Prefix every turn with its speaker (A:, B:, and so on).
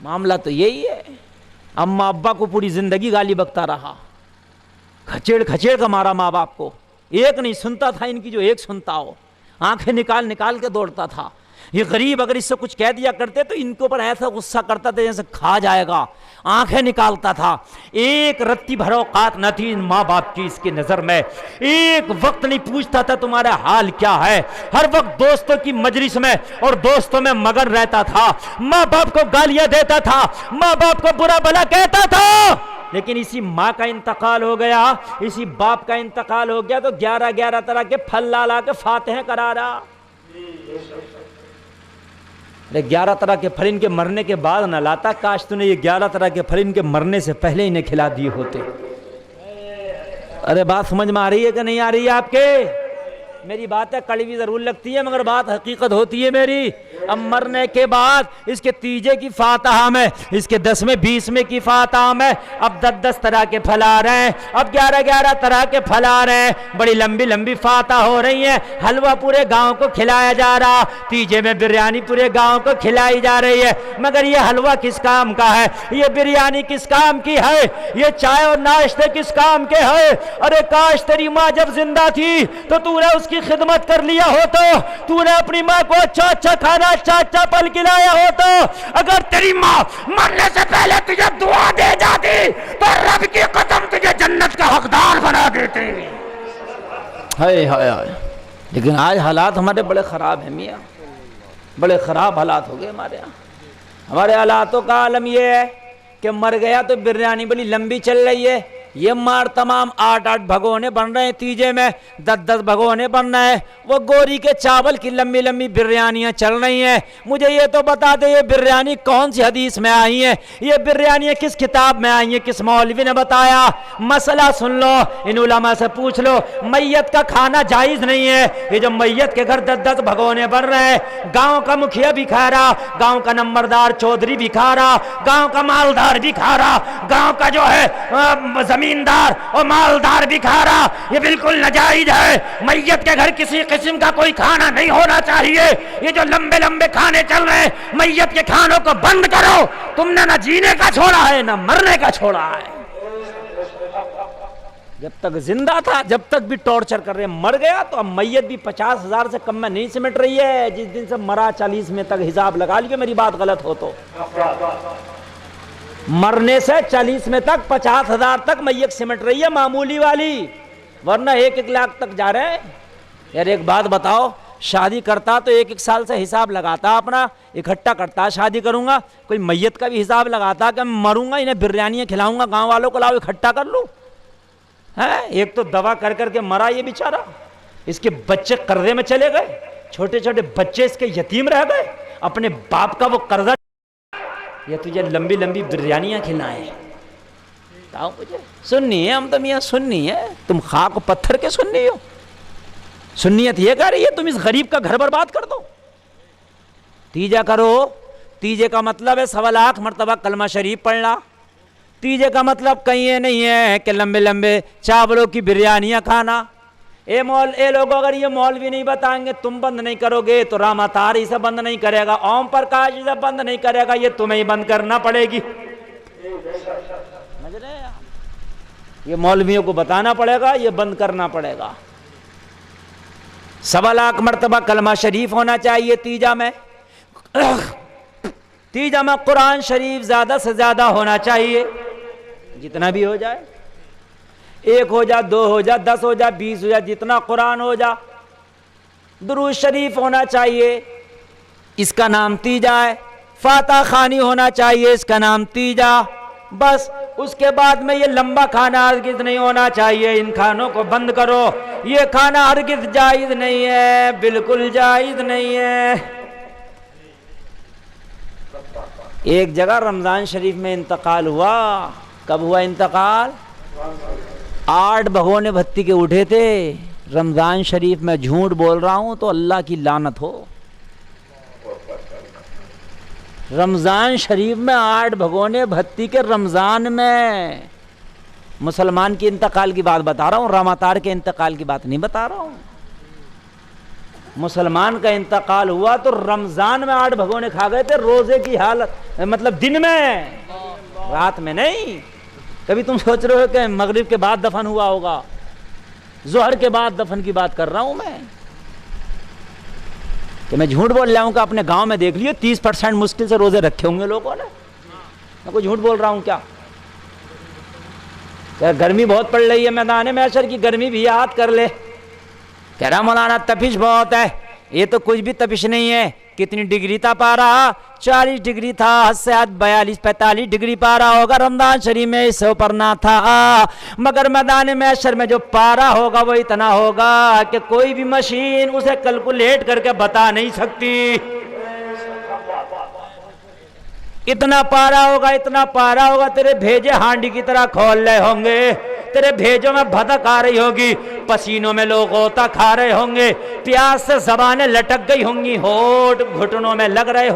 A: معاملہ تو یہی ہے. اماں ابا کو پوری زندگی گالی بکتا رہا, کھچیڑ کھچیڑ کا مارا ماں باپ کو, ایک نہیں سنتا تھا ان کی جو ایک سنتا ہو, آنکھیں نکال نکال کے دوڑتا تھا. یہ غریب اگر اس سے کچھ کہہ دیا کرتے تو ان کے اوپر ایسا غصہ کرتا تھا جیسے کھا جائے گا, آنکھیں نکالتا تھا. ایک رتی بھر اوقات نہ تھی ان ماں باپ کی اس کی نظر میں, ایک وقت نہیں پوچھتا تھا تمہارا حال کیا ہے, ہر وقت دوستوں کی مجلس میں اور دوستوں میں مگن رہتا تھا, ماں باپ کو گالیاں دیتا تھا, ماں باپ کو برا بھلا کہتا تھا. لیکن اسی ماں کا انتقال ہو گیا, اسی باپ کا انتقال ہو گیا تو 11 طرح کے پھل لا لا کے فاتحیں کرا رہا. 11 طرح کے پھل ان کے مرنے کے بعد نہ لاتا, کاش تو نے یہ 11 طرح کے پھل ان کے مرنے سے پہلے انہیں کھلا دیے ہوتے. ارے بات سمجھ میں آ رہی ہے کہ نہیں آ رہی ہے آپ کے؟ میری بات ہے کڑوی ضرور لگتی ہے مگر بات حقیقت ہوتی ہے میری. اب مرنے کے بعد اس کے تیجے کی فاتحہ میں, اس کے 10ویں 20ویں کی فاتحہ میں اب 10 طرح کے پھل آ رہے ہیں, اب 11 طرح کے پھل آ رہے ہیں, بڑی لمبی لمبی فاتحہ ہو رہی ہیں, حلوہ پورے گاؤں کو کھلایا جا رہا, تیجے میں بریانی پورے گاؤں کو کھلائی جا رہی ہے. مگر یہ حلوہ کس کام کا ہے, یہ بریانی کس کام کی ہے, یہ چائے اور ناشتے کس کام کے ہے؟ ارے کاش تیری ماں جب زندہ تھی تو تو نے اس کی خدمت کر لیا ہوتا, تو نے اپنی ماں کو اچھا اچھا کھانا اچھا اچھا پھل کھلایا ہوتا. اگر تیری ماں مرنے سے پہلے تجھے دعا دے جاتی تو رب کی قسم تجھے جنت کا حقدار بنا دیتی. ہائے ہائے ہائے. لیکن آج حالات ہمارے بڑے خراب ہیں میاں, بڑے خراب حالات ہو گئے ہمارے یہاں. ہمارے حالاتوں کا عالم یہ ہے کہ مر گیا تو بریانی بڑی لمبی چل رہی ہے, یہ مار تمام 8 بھگونے بن رہے ہیں, تیجے میں 10 بھگونے بن رہے ہیں, وہ گوری کے چاول کی لمبی لمبی بریانیاں چل رہی ہیں. مجھے یہ تو بتا دے یہ بریانی کون سی حدیث میں آئی ہیں, یہ بریانیاں کس کتاب میں آئی ہیں, کس مولوی نے بتایا؟ مسئلہ سن لو, ان علماء سے پوچھ لو. میت کا کھانا جائز نہیں ہے. یہ جو میت کے گھر 10 بھگونے بن رہے ہیں, گاؤں کا مکھیا بھی کھا رہا, گاؤں کا نمبردار چودھری بھی کھا رہا, گاؤں کا مالدار بھی کھا رہا, گاؤں کا جو ہے زمیندار اور مالدار بھی کھا رہا. یہ بالکل ناجائز ہے. میت کے گھر کسی قسم کا کوئی کھانا نہیں ہونا چاہیے. یہ جو لمبے لمبے کھانے چل رہے ہیں, میت کے کھانوں کو بند کرو. تم نے نہ جینے کا چھوڑا ہے نہ مرنے کا چھوڑا ہے. جب تک زندہ تھا جب تک بھی ٹارچر کر رہے ہیں, مر گیا تو اب میت بھی 50,000 سے کم میں نہیں سمٹ رہی ہے. جس دن سے مرا 40 میں تک حساب لگا لیجیے, میری بات غلط ہو تو. مرنے سے 40 میں تک 50,000 تک میت سمٹ رہی ہے معمولی والی, ورنہ 1 لاکھ تک جا رہے ہیں. یار ایک بات بتاؤ, شادی کرتا تو 1 سال سے حساب لگاتا, اپنا اکٹھا کرتا, شادی کروں گا کوئی میت کا بھی حساب لگاتا کہ میں مروں گا انہیں بریانیاں کھلاؤں گا, گاؤں والوں کو لاؤ اکٹھا کر لوں. ایک تو دوا کر کر کے مرا یہ بیچارہ, اس کے بچے قرضے میں چلے گئے, چھوٹے چھوٹے بچے اس کے یتیم رہ گئے, اپنے باپ کا وہ قرضہ. یہ تجھے لمبی لمبی بریانیاں کھلائیں. مجھے سننی ہے, ہم تو میاں سننی ہے, تم خاک و پتھر کے سننی ہو. سنیت یہ کہہ رہی ہے تم اس غریب کا گھر برباد کر دو. تیجا کرو, تیجے کا مطلب ہے 1.25 لاکھ مرتبہ کلمہ شریف پڑھنا. تیجے کا مطلب کہیں یہ نہیں ہے کہ لمبے لمبے چاولوں کی بریانیاں کھانا. اے لوگوں اگر یہ مولوی نہیں بتائیں گے تم بند نہیں کرو گے تو راما تار اسے بند نہیں کرے گا, اوم پرکاش اسے بند نہیں کرے گا, یہ تمہیں ہی بند کرنا پڑے گی. یہ مولویوں کو بتانا پڑے گا, یہ بند کرنا پڑے گا. 1.25 لاکھ مرتبہ کلمہ شریف ہونا چاہیے تیجا میں. تیجا میں قرآن شریف زیادہ سے زیادہ ہونا چاہیے, جتنا بھی ہو جائے, 1 ہو جا 2 ہو جا 10 ہو جا 20 ہو جا, جتنا قرآن ہو جا. درود شریف ہونا چاہیے, اس کا نام تیجا ہے. فاتحہ خوانی ہونا چاہیے, اس کا نام تیجا. بس اس کے بعد میں یہ لمبا کھانا ہرگز نہیں ہونا چاہیے. ان کھانوں کو بند کرو, یہ کھانا ہرگز جائز نہیں ہے, بالکل جائز نہیں ہے. ایک جگہ رمضان شریف میں انتقال ہوا. کب ہوا انتقال؟ 8 بھگونے بھتی کے اٹھے تھے رمضان شریف میں. جھوٹ بول رہا ہوں تو اللہ کی لعنت ہو. رمضان شریف میں 8 بھگونے بھتی کے رمضان میں. مسلمان کی انتقال کی بات بتا رہا ہوں, راماتار کے انتقال کی بات نہیں بتا رہا ہوں. مسلمان کا انتقال ہوا تو رمضان میں 8 بھگونے کھا گئے تھے، روزے کی حالت، مطلب دن میں، رات میں نہیں۔ کبھی تم سوچ رہے ہو کہ مغرب کے بعد دفن ہوا ہوگا؟ ظہر کے بعد دفن کی بات کر رہا ہوں میں، کہ میں جھوٹ بول رہا ہوں کہ اپنے گاؤں میں دیکھ لیے 30% مشکل سے روزے رکھے ہوں گے لوگوں نے، میں کوئی جھوٹ بول رہا ہوں کیا؟ گرمی بہت پڑ رہی ہے، میدان محشر کی گرمی بھی یاد کر لے۔ کہہ رہا مولانا تپش بہت ہے، یہ تو کچھ بھی تپش نہیں ہے۔ کتنی ڈگری تھا پارا؟ 40 ڈگری تھا، حد سے حد 42-45 ڈگری پارا ہوگا۔ رمضان شریف میں اس سے اوپر نہ تھا، مگر میدان محشر میں جو پارا ہوگا وہ اتنا ہوگا کہ کوئی بھی مشین اسے کیلکولیٹ کر کے بتا نہیں سکتی۔ اتنا پارا ہوگا، اتنا پارا ہوگا، تیرے بھیجے ہانڈی کی طرح کھول رہے ہوں گے، تیرے بھیجوں میں بھدک آ رہی ہوگی، پسینوں میں لوگ غوطہ کھا رہے ہوں گے، پیاس سے زبانیں لٹک گئی ہوں گی، ہونٹ گھٹنوں میں لگ رہے